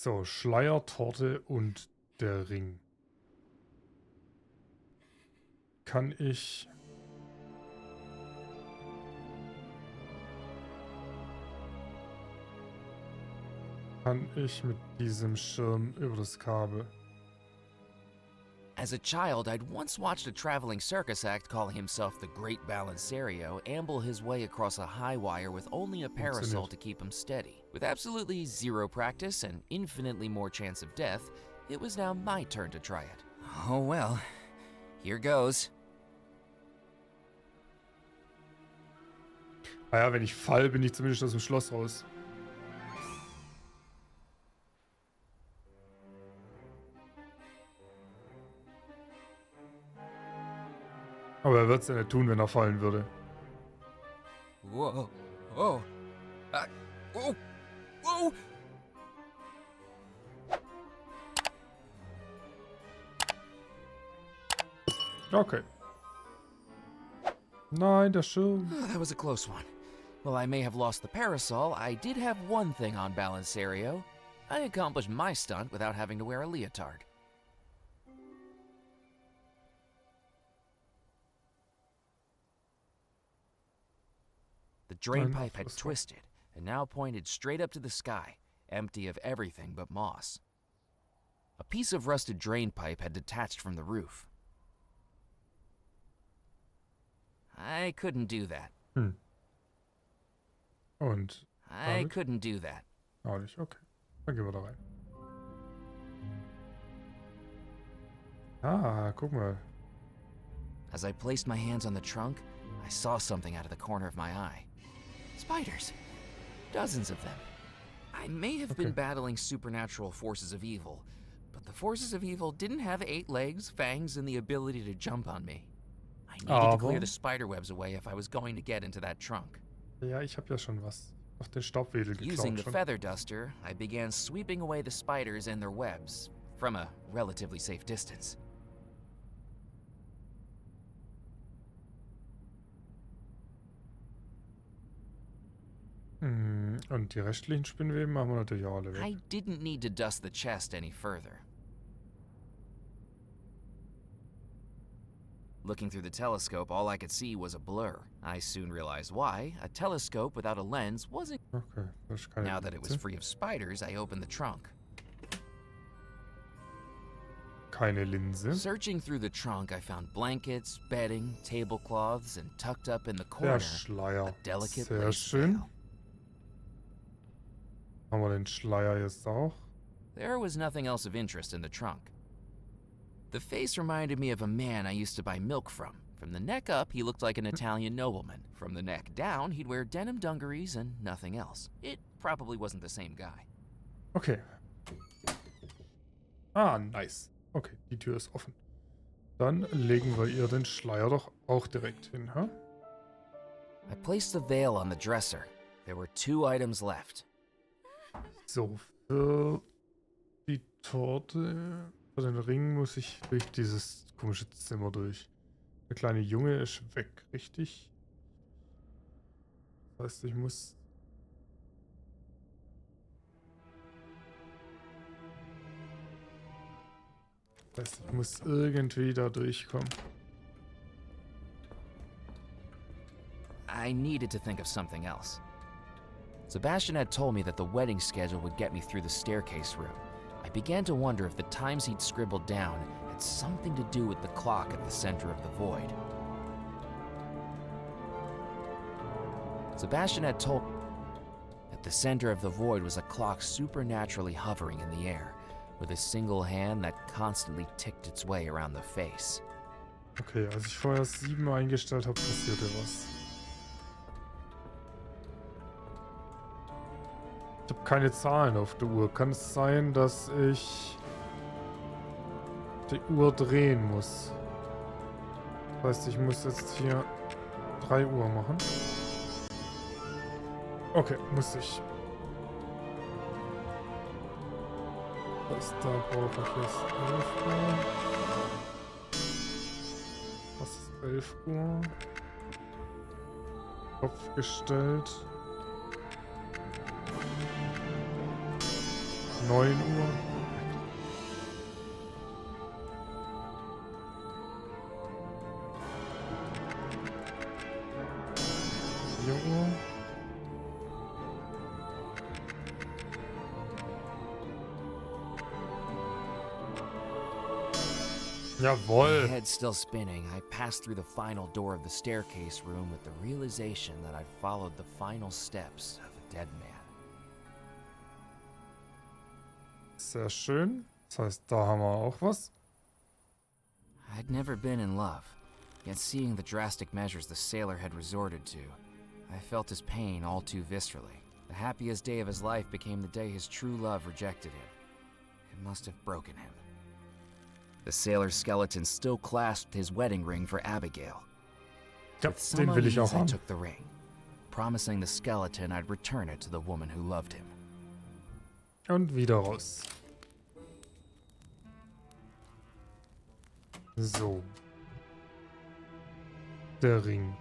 So, Schleier, Torte und der Ring. Kann ich... mit diesem Schirm über das Kabel? As a child, I'd once watched a traveling circus act calling himself the Great Balancerio amble his way across a high wire with only a parasol to keep him steady. With absolutely zero practice and infinitely more chance of death, it was now my turn to try it. Oh well, here goes. Naja, wenn ich fall, bin ich zumindest aus dem Schloss raus. Aber er wird es ja nicht tun, wenn er fallen würde. Whoa. Oh. Whoa. Whoa. Okay. Nein, der Schirm. That was a close one. While I may have lost the parasol, I did have one thing on Balancerio. I accomplished my stunt without having to wear a leotard. The drain pipe had twisted and now pointed straight up to the sky, empty of everything but moss. A piece of rusted drain pipe had detached from the roof. I couldn't do that. Und? I couldn't do that. Auch nicht, okay. Dann gehen wir da rein. Ah, guck mal. As I placed my hands on the trunk, I saw something out of the corner of my eye. Spiders. Dozens of them. I may have been battling supernatural forces of evil, but the forces of evil didn't have 8 legs, fangs, and the ability to jump on me. I needed to clear the spider webs away if I was going to get into that trunk. Ja, ich habe ja schon was auf den Staubwedel geklaut. Using the feather duster, I began sweeping away the spiders and their webs from a relatively safe distance. Und die restlichen Spinnweben machen wir natürlich auch alle weg. I didn't need to dust the chest any further. Looking through the telescope, all I could see was a blur. I soon realized why. A telescope without a lens wasn't... Okay, das ist keine Now that it was Linse. free of spiders, I opened the trunk. Keine Linse. Searching through the trunk, I found blankets, bedding, tablecloths, and tucked up in the Der corner, Schleier. a delicate Sehr lace schön. veil. Haben wir den Schleier jetzt auch? There was nothing else of interest in the trunk. The face reminded me of a man I used to buy milk from. From the neck up, he looked like an Italian nobleman. From the neck down, he'd wear denim dungarees and nothing else. It probably wasn't the same guy. Okay. Ah, nice. Okay, die Tür ist offen. Dann legen wir ihr den Schleier doch auch direkt hin, ha? I placed the veil on the dresser. There were 2 items left. So, für die Torte, für den Ring muss ich durch dieses komische Zimmer durch. Der kleine Junge ist weg, richtig? Das heißt, ich muss... irgendwie da durchkommen. I needed to think of something else. Sebastian had told me that the wedding schedule would get me through the staircase room. I began to wonder if the times he'd scribbled down had something to do with the clock at the center of the void. Sebastian had told me that the center of the void was a clock supernaturally hovering in the air, with a single hand that constantly ticked its way around the face. Okay, als ich vorher 7 eingestellt habe, passierte was. Ich habe keine Zahlen auf der Uhr. Kann es sein, dass ich die Uhr drehen muss? Das heißt, ich muss jetzt hier 3 Uhr machen. Okay, muss ich. Das da brauche ich jetzt 11 Uhr. Das ist 11 Uhr. Kopf gestellt. 9 Uhr. 4 Uhr. Jawohl. My head still spinning, I passed through the final door of the staircase room with the realization that I'd followed the final steps of a dead man. Sehr schön. Das heißt, da haben wir auch was. I'd never been in love, yet seeing the drastic measures the sailor had resorted to, I felt his pain all too viscerally. The happiest day of his life became the day his true love rejected him. It must have broken him. The sailor's skeleton still clasped his wedding ring for Abigail. Ja, With some den will ich unease, auch I haben. took the ring, promising the skeleton I'd return it to the woman who loved him. Und wieder raus. So. Der Ring.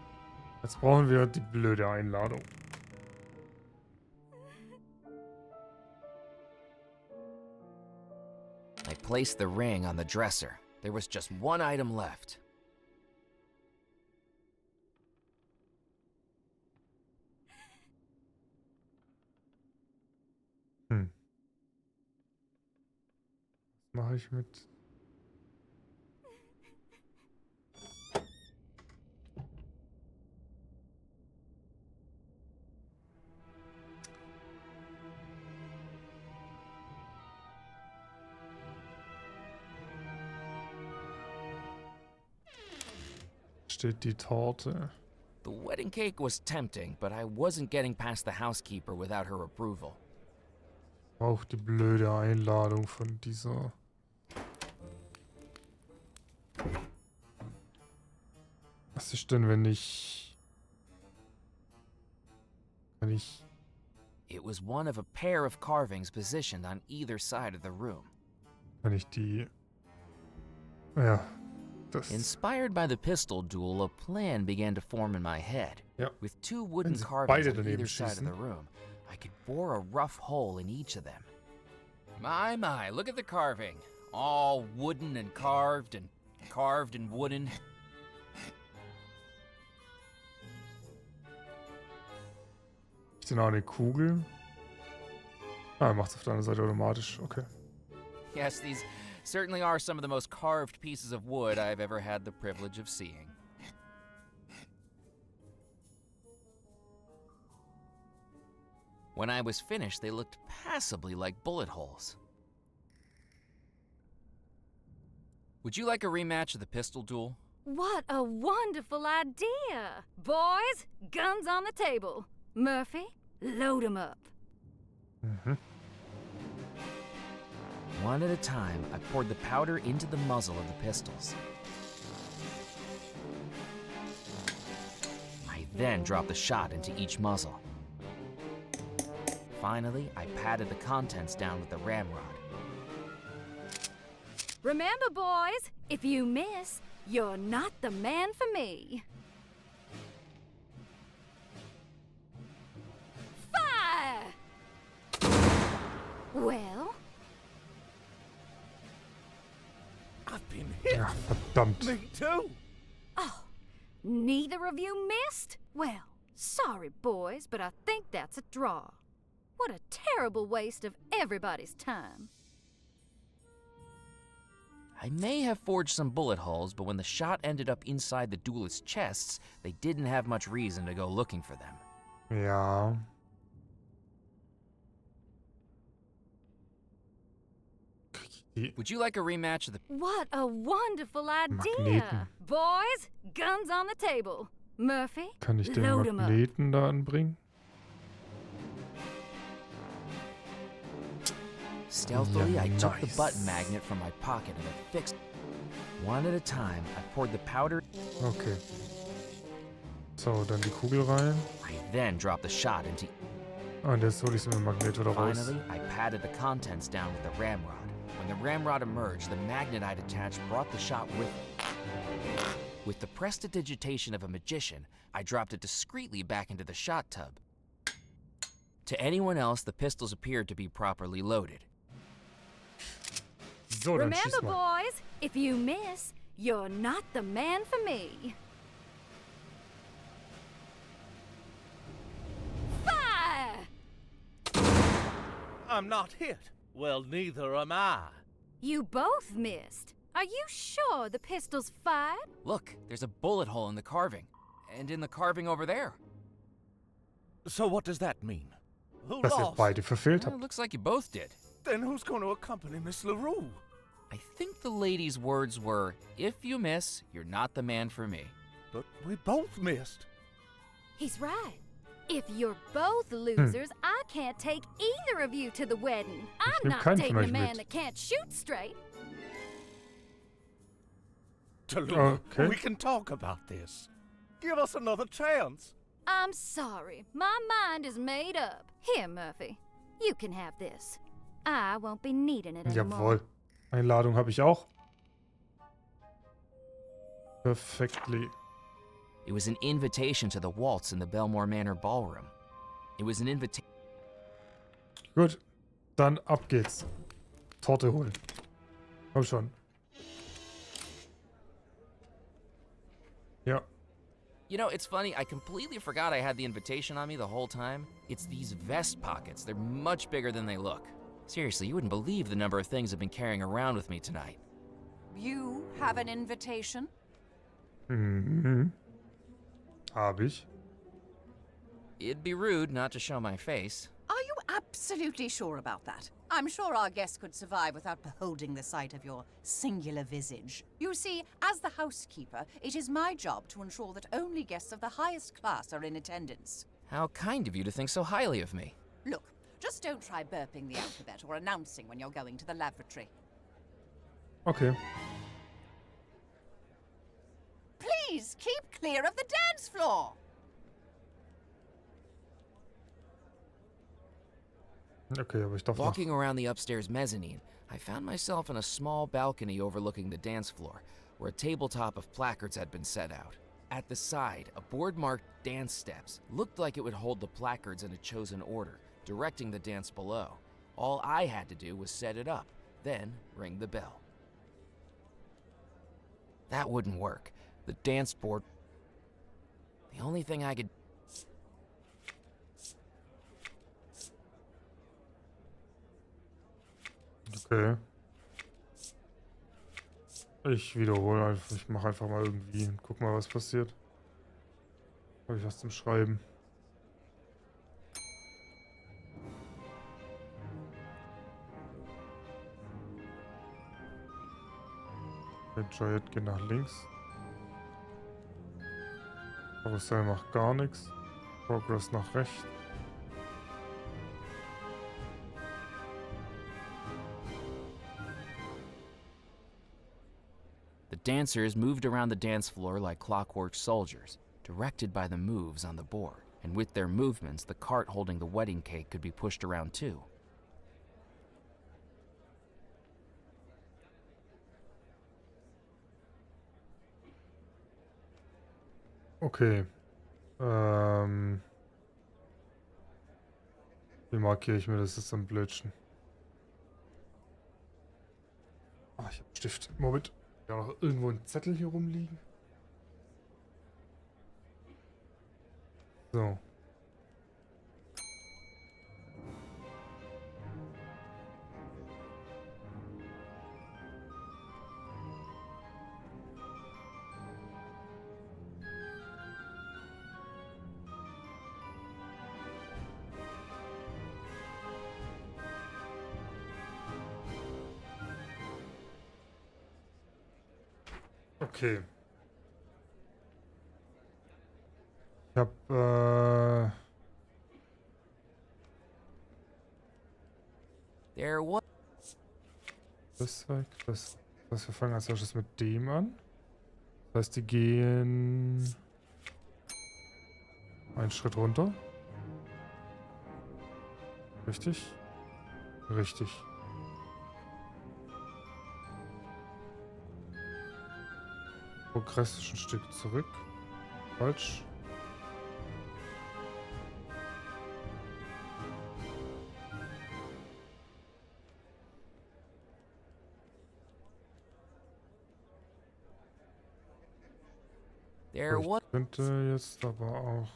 Jetzt brauchen wir die blöde Einladung. I placed the ring on the dresser. There was just one item left. Was mache ich mit... Steht die Torte. The wedding cake was tempting, but I wasn't getting past the housekeeper without her approval. Auch die blöde Einladung von dieser... Was ist denn, wenn ich... It was one of a pair of carvings positioned on either side of the room. Wenn ich die... Ja, das... Inspired by the pistol duel, a plan began to form in my head. Ja. With two wooden Wenn sie carvings beide on daneben either side of schießen. the room, I could bore a rough hole in each of them. My, look at the carving. All wooden and carved and wooden. Ich denn auch eine Kugel? Ah, macht's auf der anderen Seite automatisch. Okay. Yes, these certainly are some of the most carved pieces of wood I've ever had the privilege of seeing. When I was finished, they looked passably like bullet holes. Would you like a rematch of the pistol duel? What a wonderful idea! Boys, guns on the table. Murphy, load 'em up. One at a time, I poured the powder into the muzzle of the pistols. I then dropped the shot into each muzzle. Finally, I patted the contents down with the ramrod. Remember, boys, if you miss, you're not the man for me. Fire! Well, I've been hit. Ja, verdammt. Me too. oh, neither of you missed? Well, sorry, boys, but I think that's a draw. What a terrible waste of everybody's time. I may have forged some bullet holes, but when the shot ended up inside the duelist's chests, they didn't have much reason to go looking for them. Ja. Would you like a rematch of the... What a wonderful idea! Magneten. Boys, guns on the table. Murphy, Kann ich den load 'em up. Magneten da anbringen? Stealthily, I took the nice. button magnet from my pocket and I fixed it. One at a time, I poured the powder. Okay. So, dann die Kugel rein. I then dropped the shot into... Ah, und jetzt hole ich es mit dem Magnet wieder raus. Finally, I patted the contents down with the ramrod. When the ramrod emerged, the magnet I'd attached brought the shot with it. With the prestidigitation of a magician, I dropped it discreetly back into the shot tub. To anyone else, the pistols appeared to be properly loaded. So, dann schieß Remember, mal. boys, if you miss, you're not the man for me. Fire! I'm not hit. Well, neither am I. You both missed. Are you sure the pistol's fired? Look, there's a bullet hole in the carving. And in the carving over there. So what does that mean? Who Dass ihr lost? beide verfehlt Well, habt. looks like you both did. Then who's going to accompany Miss LaRue? I think the lady's words were, if you miss, you're not the man for me. But we both missed. He's right. If you're both losers, I can't take either of you to the wedding. I'm nehm not keinen dating von a euch man mit. that can't shoot straight. Tallulah, Okay. we can talk about this. Give us another chance. I'm sorry. My mind is made up. Here, Murphy. You can have this. I won't be needing it anymore. Jawohl. Einladung habe ich auch. Perfectly. It was an invitation to the waltz in the Belmore Manor ballroom. It was an invitation. Gut. Dann ab geht's. Torte holen. Komm schon. Ja. You know, it's funny, I completely forgot I had the invitation on me the whole time. It's these vest pockets. They're much bigger than they look. Seriously, you wouldn't believe the number of things I've been carrying around with me tonight. You have an invitation? Mhm. Hab ich. It'd be rude not to show my face. Are you absolutely sure about that? I'm sure our guests could survive without beholding the sight of your singular visage. You see, as the housekeeper, it is my job to ensure that only guests of the highest class are in attendance. How kind of you to think so highly of me. Look, just don't try burping the alphabet or announcing when you're going to the lavatory. Okay. Please keep clear of the dance floor. Okay, aber ich darf noch. Walking around the upstairs mezzanine, I found myself in a small balcony overlooking the dance floor, where a tabletop of placards had been set out. At the side, a board marked dance steps looked like it would hold the placards in a chosen order, directing the dance below. All I had to do was set it up, then ring the bell. That wouldn't work. The dance board... The only thing I could... Okay. Ich wiederhole einfach. Ich mache einfach mal irgendwie und guck mal, was passiert. Habe ich was zum Schreiben? Der Giant geht nach links. Karussell macht gar nichts. Progress nach rechts. The dancers moved around the dance floor like clockwork soldiers, directed by the moves on the board. And with their movements, the cart holding the wedding cake could be pushed around too. Okay. Wie markiere ich mir das jetzt am blödsten? Ah, ich habe einen Stift. Moment. Ja, noch irgendwo ein Zettel hier rumliegen. So. Okay. Ich habe, There was... das weg. Das, wir fangen als erstes mit dem an. Das heißt, die gehen einen Schritt runter. Richtig? Richtig. Progress ist ein Stück zurück. Falsch. There Ich was. könnte jetzt aber auch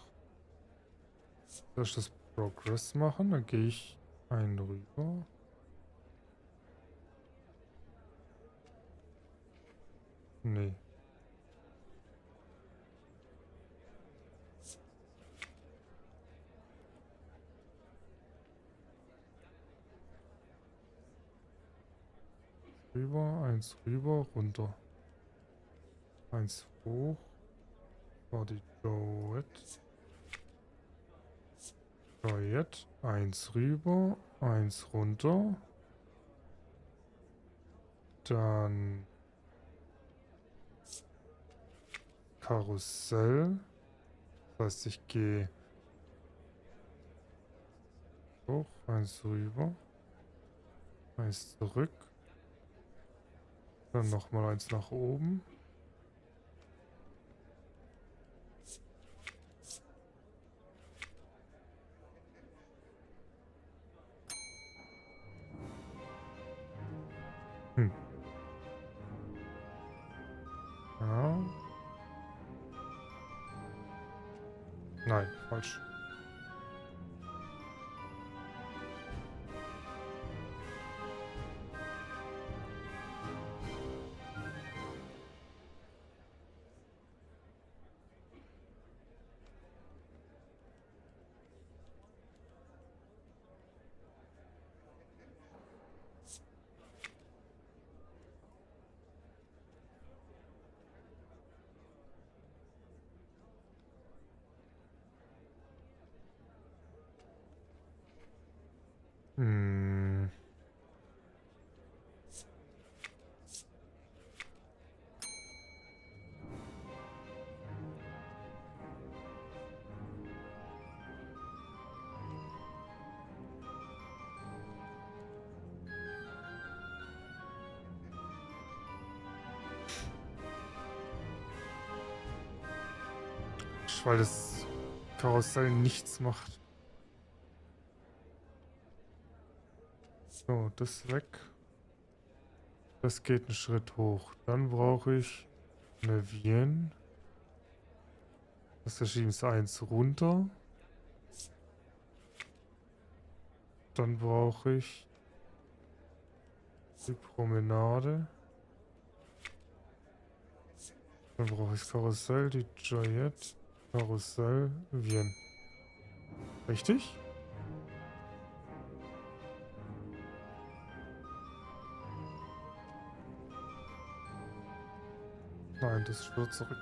das Progress machen. Dann gehe ich einen rüber. Nee. Rüber, runter. Eins hoch. War die Joet. Eins rüber, eins runter. Dann Karussell. Das heißt, ich gehe hoch, eins rüber, eins zurück. Dann nochmal eins nach oben. Ja. Nein, falsch. Hm. Weil das Karussell nichts macht. So, das weg. Das geht einen Schritt hoch. Dann brauche ich eine wenn. Das verschieben ist eins runter. Dann brauche ich die Promenade. Dann brauche ich das Karussell, die Joet, Karussell, wenn. Richtig? Nein, das ist wieder zurück.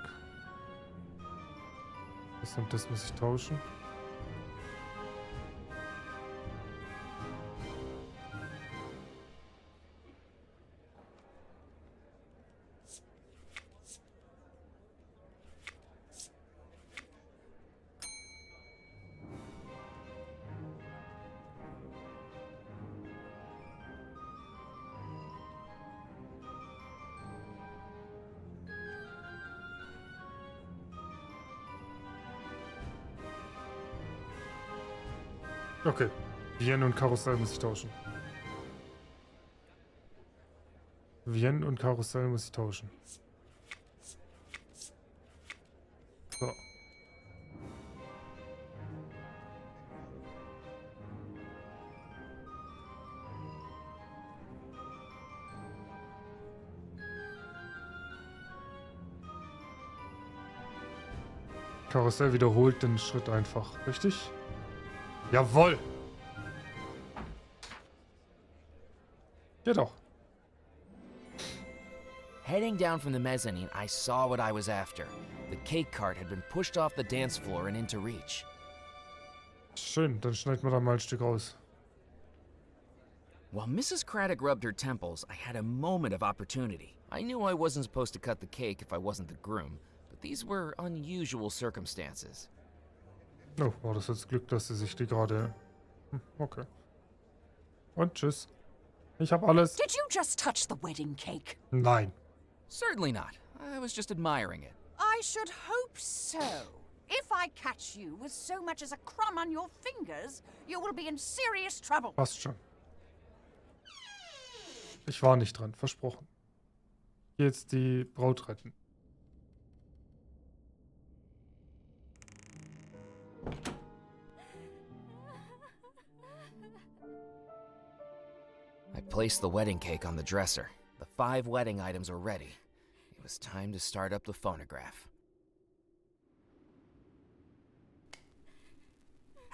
Das und das muss ich tauschen. Okay. Wenn und Karussell muss ich tauschen. Wenn und Karussell muss ich tauschen. So. Karussell wiederholt den Schritt einfach, richtig? Jawohl! Ja doch. Heading down from the mezzanine, I saw what I was after. The cake cart had been pushed off the dance floor and into reach. Schön, dann schneiden wir da mal ein Stück raus. While Mrs. Craddock rubbed her temples, I had a moment of opportunity. I knew I wasn't supposed to cut the cake if I wasn't the groom, but these were unusual circumstances. Oh, war das jetzt Glück, dass sie sich die gerade... Okay. Und tschüss. Ich hab alles. Did you just touch the wedding cake? Nein. Certainly not. I was just admiring it. I should hope so. If I catch you with so much as a crumb on your fingers, you will be in serious trouble. Passt schon. Ich war nicht dran, versprochen. Jetzt die Braut retten. placed the wedding cake on the dresser. The 5 wedding items were ready. It was time to start up the phonograph.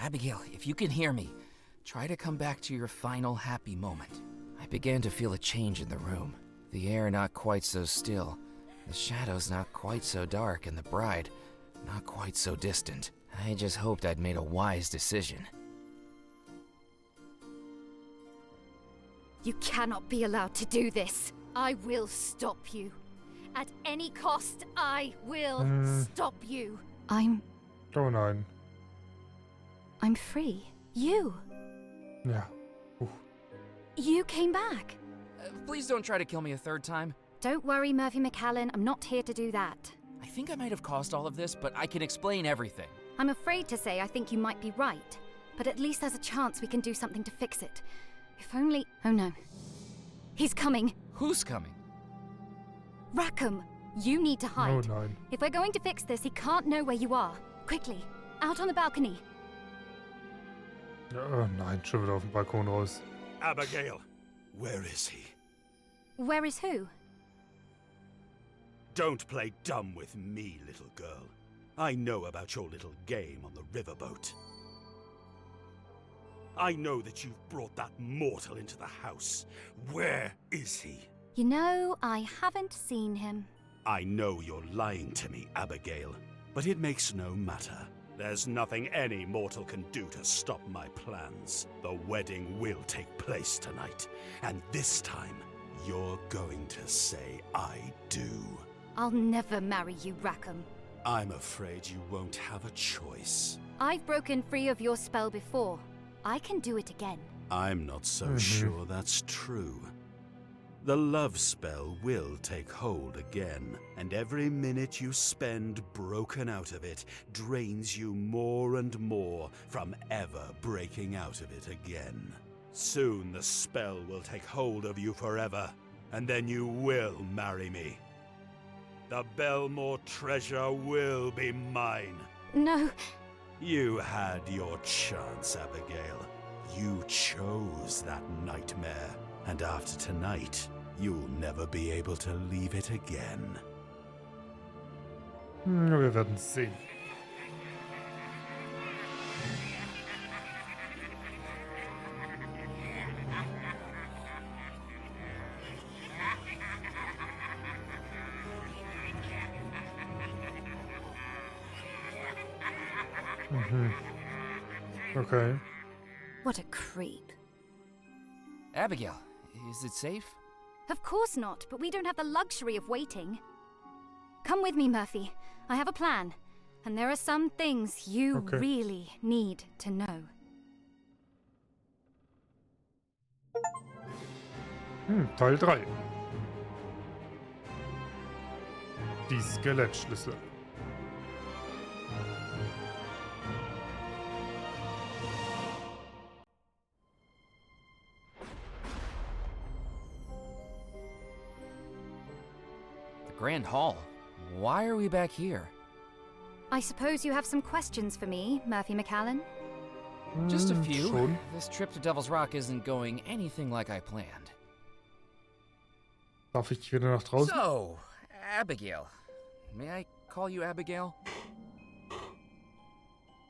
Abigail, if you can hear me, try to come back to your final happy moment. I began to feel a change in the room. The air not quite so still, the shadows not quite so dark, and the bride not quite so distant. I just hoped I'd made a wise decision. You cannot be allowed to do this. I will stop you. At any cost, I will stop you. Oh nein. I'm free. You. Ja. You came back. Please don't try to kill me a third time. Don't worry, Murphy McAllen. I'm not here to do that. I think I might have caused all of this, but I can explain everything. I'm afraid to say I think you might be right. But at least there's a chance we can do something to fix it. If only... Oh no. He's coming. Who's coming? Rackham, you need to hide. Oh nein. If we're going to fix this, he can't know where you are. Quickly, out on the balcony. Oh nein, schon wieder auf dem Balkon raus. Abigail, where is he? Where is who? Don't play dumb with me, little girl. I know about your little game on the riverboat. I know that you've brought that mortal into the house. Where is he? You know, I haven't seen him. I know you're lying to me, Abigail, but it makes no matter. There's nothing any mortal can do to stop my plans. The wedding will take place tonight, and this time, you're going to say I do. I'll never marry you, Rackham. I'm afraid you won't have a choice. I've broken free of your spell before. I can do it again. I'm not so sure that's true. The love spell will take hold again, and every minute you spend broken out of it drains you more and more from ever breaking out of it again. Soon the spell will take hold of you forever, and then you will marry me. The Belmore treasure will be mine. No. You had your chance, Abigail. You chose that nightmare, and after tonight, you'll never be able to leave it again. Wir werden sehen. Okay. What a creep. Abigail, is it safe? Of course not, but we don't have the luxury of waiting. Come with me, Murphy. I have a plan. And there are some things you really need to know. Teil 3. Die Skelettschlüssel. Grand Hall. Why are we back here? I suppose you have some questions for me, Murphy McAllen? Just a few. Schon. This trip to Devil's Rock isn't going anything like I planned. Darf ich wieder nach draußen? So, Abigail. May I call you Abigail?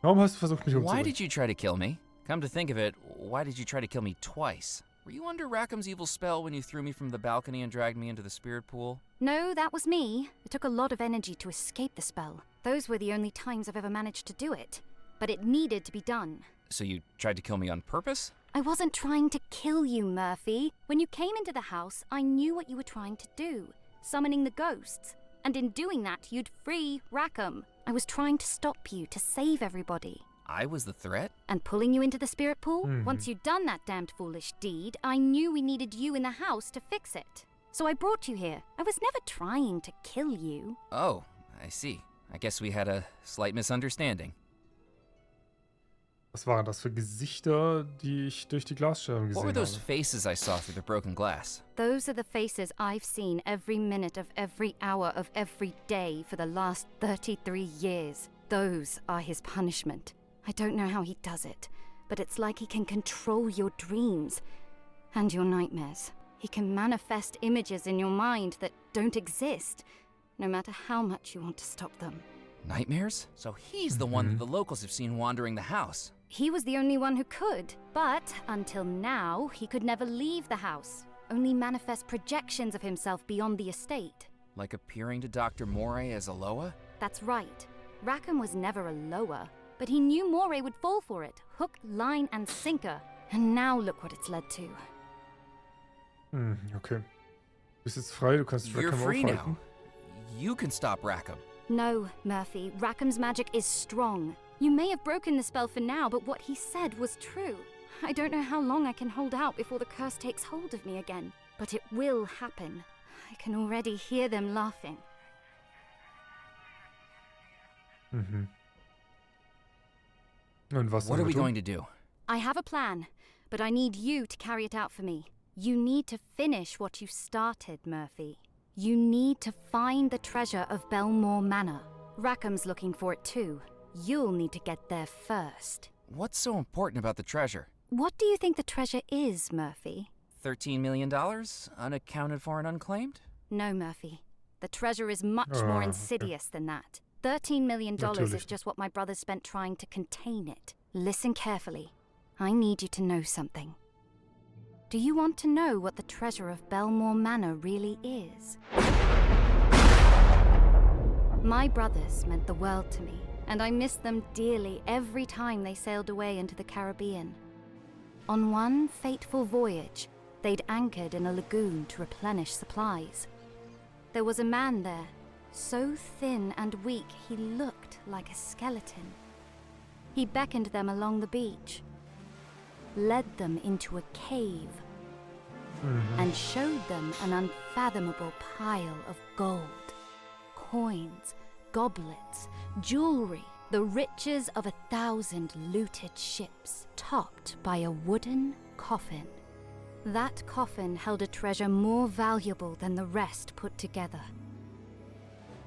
Warum hast du versucht, mich Why umzubringen? did you try to kill me? Come to think of it, why did you try to kill me twice? Were you under Rackham's evil spell when you threw me from the balcony and dragged me into the spirit pool? No, that was me. It took a lot of energy to escape the spell. Those were the only times I've ever managed to do it. But it needed to be done. So you tried to kill me on purpose? I wasn't trying to kill you, Murphy. When you came into the house, I knew what you were trying to do. Summoning the ghosts. And in doing that, you'd free Rackham. I was trying to stop you, to save everybody. I was the threat? And pulling you into the spirit pool? Once you'd done that damned foolish deed, I knew we needed you in the house to fix it. So I brought you here. I was never trying to kill you. Oh, I see. I guess we had a slight misunderstanding. Was waren das für Gesichter, die ich durch die Glasscherben What were gesehen those habe? faces I saw through the broken glass? Those are the faces I've seen every minute of every hour of every day for the last 33 years. Those are his punishment. I don't know how he does it, but it's like he can control your dreams. And your nightmares. He can manifest images in your mind that don't exist, no matter how much you want to stop them. Nightmares? So he's the one that the locals have seen wandering the house. He was the only one who could, but until now, he could never leave the house, only manifest projections of himself beyond the estate. Like appearing to Dr. Moray as Aloha? That's right. Rackham was never a lower, but he knew Moray would fall for it, hook, line, and sinker. And now look what it's led to. Okay. Du bist jetzt frei, du kannst You're Rackham free aufhalten. now. You can stop Rackham. No, Murphy, Rackham's magic is strong. You may have broken the spell for now, but what he said was true. I don't know how long I can hold out before the curse takes hold of me again, but it will happen. I can already hear them laughing. Und was What sollen are we tun? going to do? I have a plan, but I need you to carry it out for me. You need to finish what you started, Murphy. You need to find the treasure of Belmore Manor. Rackham's looking for it too. You'll need to get there first. What's so important about the treasure? What do you think the treasure is, Murphy? $13 million? Unaccounted for and unclaimed? No, Murphy. The treasure is much more okay. insidious than that. $13 million is Natürlich. just what my brothers spent trying to contain it. Listen carefully. I need you to know something. Do you want to know what the treasure of Belmore Manor really is? My brothers meant the world to me, and I missed them dearly every time they sailed away into the Caribbean. On one fateful voyage, they'd anchored in a lagoon to replenish supplies. There was a man there, so thin and weak he looked like a skeleton. He beckoned them along the beach, led them into a cave, and showed them an unfathomable pile of gold, coins, goblets, jewelry, the riches of 1,000 looted ships, topped by a wooden coffin. That coffin held a treasure more valuable than the rest put together.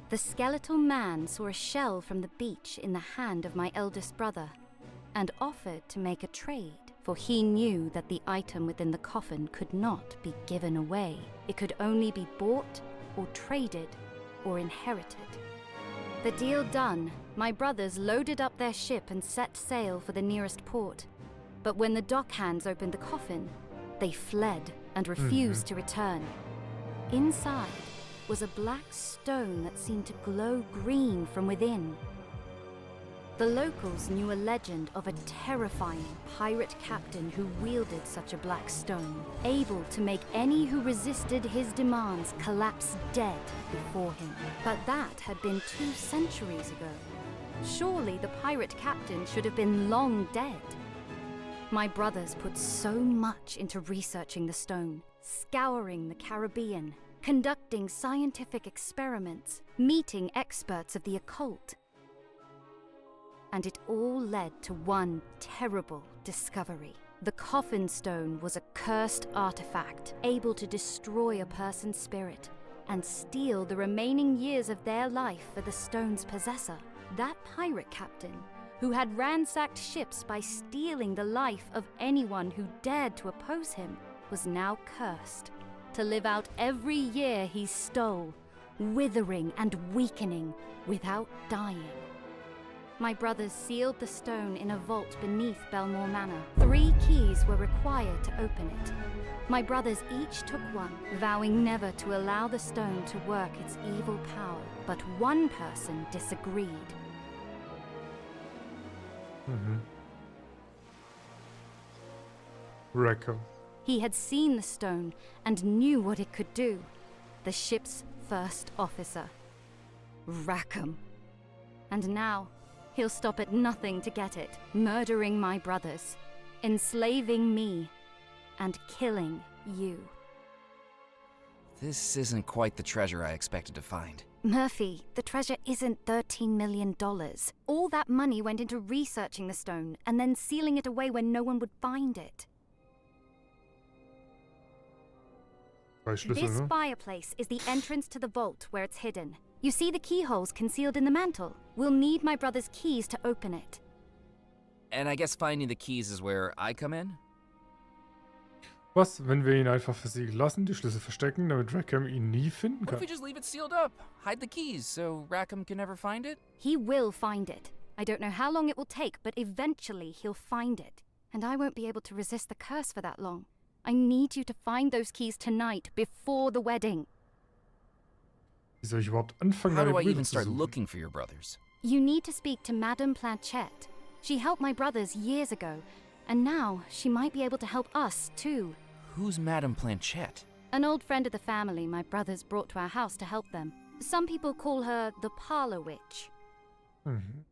The skeletal man saw a shell from the beach in the hand of my eldest brother and offered to make a trade, for he knew that the item within the coffin could not be given away. It could only be bought or traded or inherited. The deal done, my brothers loaded up their ship and set sail for the nearest port. But when the dockhands opened the coffin, they fled and refused to return. Inside was a black stone that seemed to glow green from within. The locals knew a legend of a terrifying pirate captain who wielded such a black stone, able to make any who resisted his demands collapse dead before him. But that had been 2 centuries ago. Surely the pirate captain should have been long dead. My brothers put so much into researching the stone, scouring the Caribbean, conducting scientific experiments, meeting experts of the occult. And it all led to one terrible discovery. The coffin stone was a cursed artifact, able to destroy a person's spirit and steal the remaining years of their life for the stone's possessor. That pirate captain, who had ransacked ships by stealing the life of anyone who dared to oppose him, was now cursed to live out every year he stole, withering and weakening without dying. My brothers sealed the stone in a vault beneath Belmore Manor. 3 keys were required to open it. My brothers each took one, vowing never to allow the stone to work its evil power. But one person disagreed. Rackham. He had seen the stone and knew what it could do. The ship's first officer, Rackham. And now, he'll stop at nothing to get it, murdering my brothers, enslaving me, and killing you. This isn't quite the treasure I expected to find. Murphy, the treasure isn't $13 million. All that money went into researching the stone and then sealing it away where no one would find it. 3 Schlüssel, This ne? fireplace is the entrance to the vault where it's hidden. You see the keyholes concealed in the mantle? We'll need my brother's keys to open it. And I guess finding the keys is where I come in? Was, wenn wir ihn einfach versiegelt lassen, die Schlüssel verstecken, damit Rackham ihn nie finden What if kann? we just leave it sealed up? Hide the keys so Rackham can never find it? He will find it. I don't know how long it will take, but eventually he'll find it. And I won't be able to resist the curse for that long. I need you to find those keys tonight, before the wedding. Wie soll ich überhaupt anfangen, How deine do I Brüder even zu start suchen? looking for your brothers? You need to speak to Madame Planchette. She helped my brothers years ago, and now she might be able to help us too. Who's Madame Planchette? An old friend of the family my brothers brought to our house to help them. Some people call her the Parlor Witch. Mhm.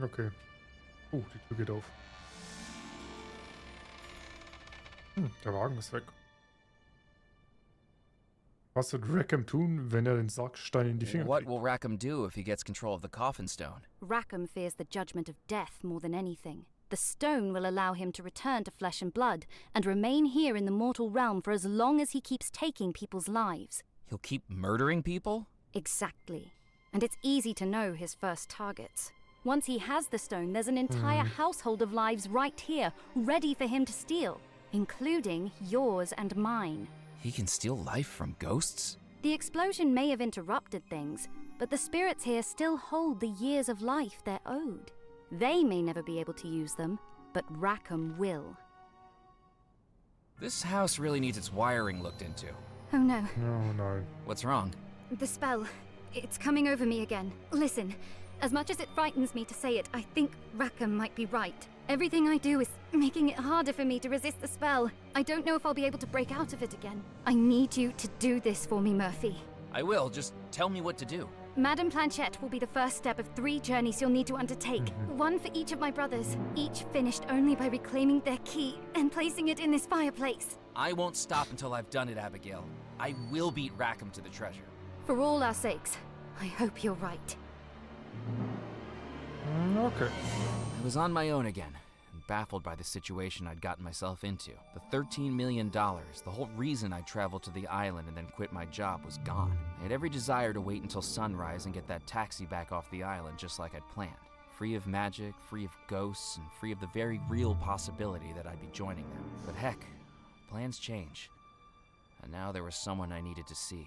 Okay. Oh, die Tür geht auf. Der Wagen ist weg. Was wird Rackham tun, wenn den Sargstein in die Finger What kriegt? will Rackham do if he gets control of the coffin stone? Rackham fears the judgment of death more than anything. The stone will allow him to return to flesh and blood and remain here in the mortal realm for as long as he keeps taking people's lives. He'll keep murdering people? Exactly. And it's easy to know his first targets. Once he has the stone, there's an entire household of lives right here, ready for him to steal, including yours and mine. He can steal life from ghosts? The explosion may have interrupted things, but the spirits here still hold the years of life they're owed. They may never be able to use them, but Rackham will. This house really needs its wiring looked into. Oh no, Oh nein. What's wrong? the spell. It's coming over me again. Listen, as much as it frightens me to say it, I think Rackham might be right. Everything I do is making it harder for me to resist the spell. I don't know if I'll be able to break out of it again. I need you to do this for me, Murphy. I will, just tell me what to do. Madame Planchette will be the first step of 3 journeys you'll need to undertake. One for each of my brothers, each finished only by reclaiming their key and placing it in this fireplace. I won't stop until I've done it, Abigail. I will beat Rackham to the treasure. For all our sakes, I hope you're right. Okay. I was on my own again, and baffled by the situation I'd gotten myself into. The $13 million, the whole reason I traveled to the island and then quit my job, was gone. I had every desire to wait until sunrise and get that taxi back off the island just like I'd planned. Free of magic, free of ghosts, and free of the very real possibility that I'd be joining them. But heck, plans change. And now there was someone I needed to see.